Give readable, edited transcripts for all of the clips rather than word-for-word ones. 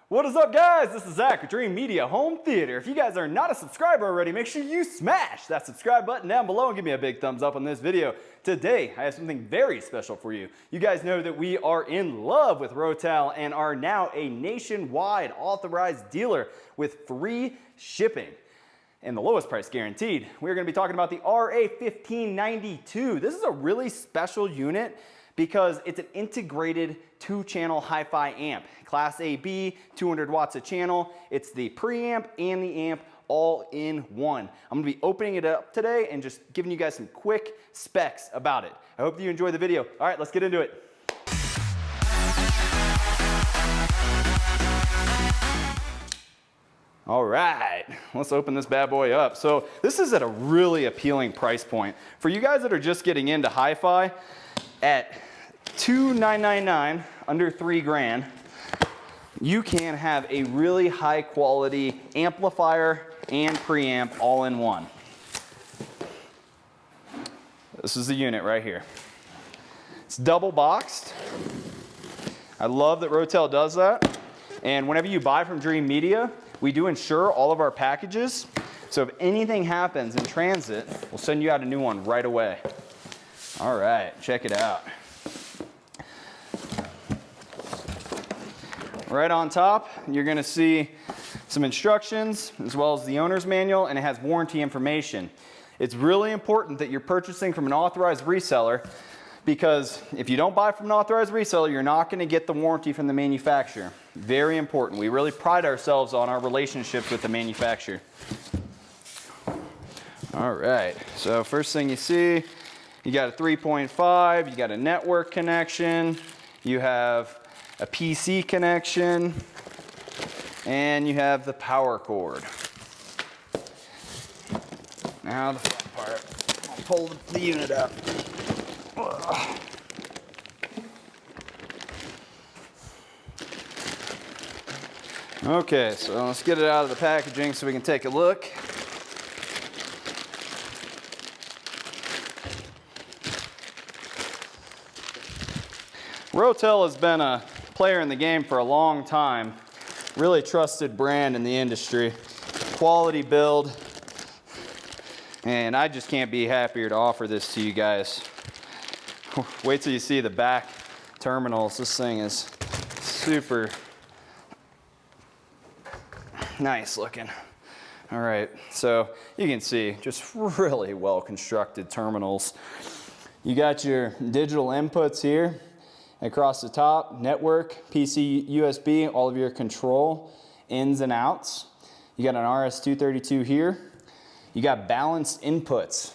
What is up, guys? This is Zach with Dreamedia Home Theater. If you guys are not a subscriber already, make sure you smash that subscribe button down below and give me a big thumbs up on this video. Today, I have something very special for you. You guys know that we are in love with Rotel and are now a nationwide authorized dealer with free shipping and the lowest price guaranteed. We're going to be talking about the RA-1592. This is a really special unit because it's an integrated 2-channel hi-fi amp. Class AB, 200 watts a channel. It's the preamp and the amp all in one. I'm gonna be opening it up today and just giving you guys some quick specs about it. I hope you enjoy the video. All right, let's get into it. All right, let's open this bad boy up. So this is at a really appealing price point. For you guys that are just getting into hi-fi, at $2,999, under $3,000, you can have a really high quality amplifier and preamp all in one. This is the unit right here. It's double boxed. I love that Rotel does that. And whenever you buy from Dreamedia, we do insure all of our packages. So if anything happens in transit, we'll send you out a new one right away. All right, check it out. Right on top, you're gonna see some instructions as well as the owner's manual, and it has warranty information. It's really important that you're purchasing from an authorized reseller, because if you don't buy from an authorized reseller, you're not gonna get the warranty from the manufacturer. Very important. We really pride ourselves on our relationships with the manufacturer. All right, so first thing you see, you got a 3.5, you got a network connection, you have a PC connection, and you have the power cord. Now the fun part, I'll pull the unit up. Okay, so let's get it out of the packaging so we can take a look. Rotel has been a player in the game for a long time. Really trusted brand in the industry. Quality build. And I just can't be happier to offer this to you guys. Wait till you see the back terminals. This thing is super nice looking. All right, so you can see just really well constructed terminals. You got your digital inputs here. Across the top, network, PC, USB, all of your control ins and outs. You got an RS-232 here. You got balanced inputs.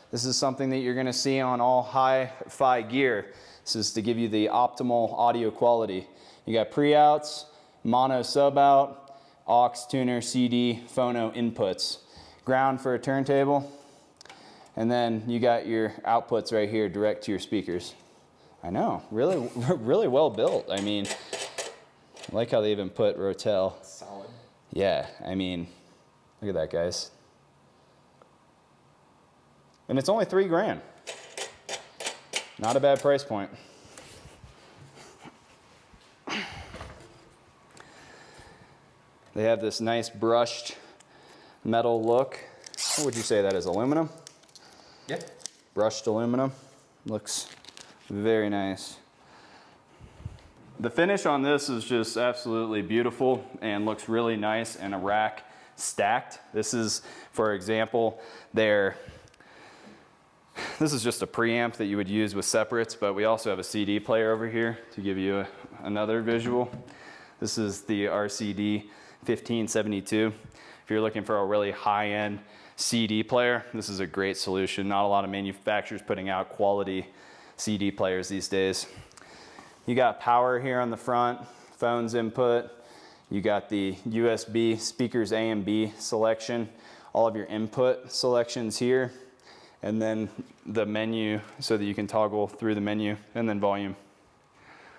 This is something that you're gonna see on all hi-fi gear. This is to give you the optimal audio quality. You got pre-outs, mono sub-out, aux, tuner, CD, phono inputs. Ground for a turntable. And then you got your outputs right here direct to your speakers. I know, really well built. I mean, I like how they even put Rotel. Solid. Yeah, I mean, look at that, guys. And it's only $3,000. Not a bad price point. They have this nice brushed metal look. What would you say that is, aluminum? Yeah. Brushed aluminum. Looks very nice. The finish on this is just absolutely beautiful and looks really nice in a rack stacked. This is, for example, this is just a preamp that you would use with separates, but we also have a CD player over here to give you another visual. This is the RA-1592. If you're looking for a really high-end CD player, this is a great solution. Not a lot of manufacturers putting out quality CD players these days. You got power here on the front, phones input. You got the USB speakers A and B selection, all of your input selections here, and then the menu so that you can toggle through the menu, and then volume.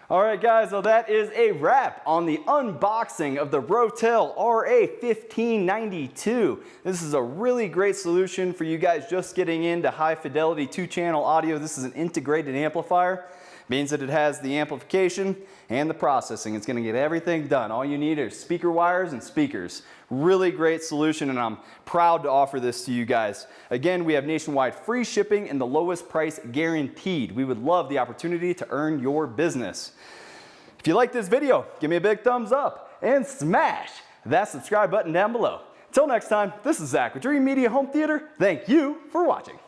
All right, guys, so that is a wrap on the unboxing of the Rotel RA-1592. This is a really great solution for you guys just getting into high fidelity 2-channel audio. This is an integrated amplifier. Means that it has the amplification and the processing. It's going to get everything done. All you need are speaker wires and speakers. Really great solution, and I'm proud to offer this to you guys. Again, we have nationwide free shipping and the lowest price guaranteed. We would love the opportunity to earn your business. If you like this video, give me a big thumbs up and smash that subscribe button down below. Until next time, this is Zach with Dreamedia Home Theater. Thank you for watching.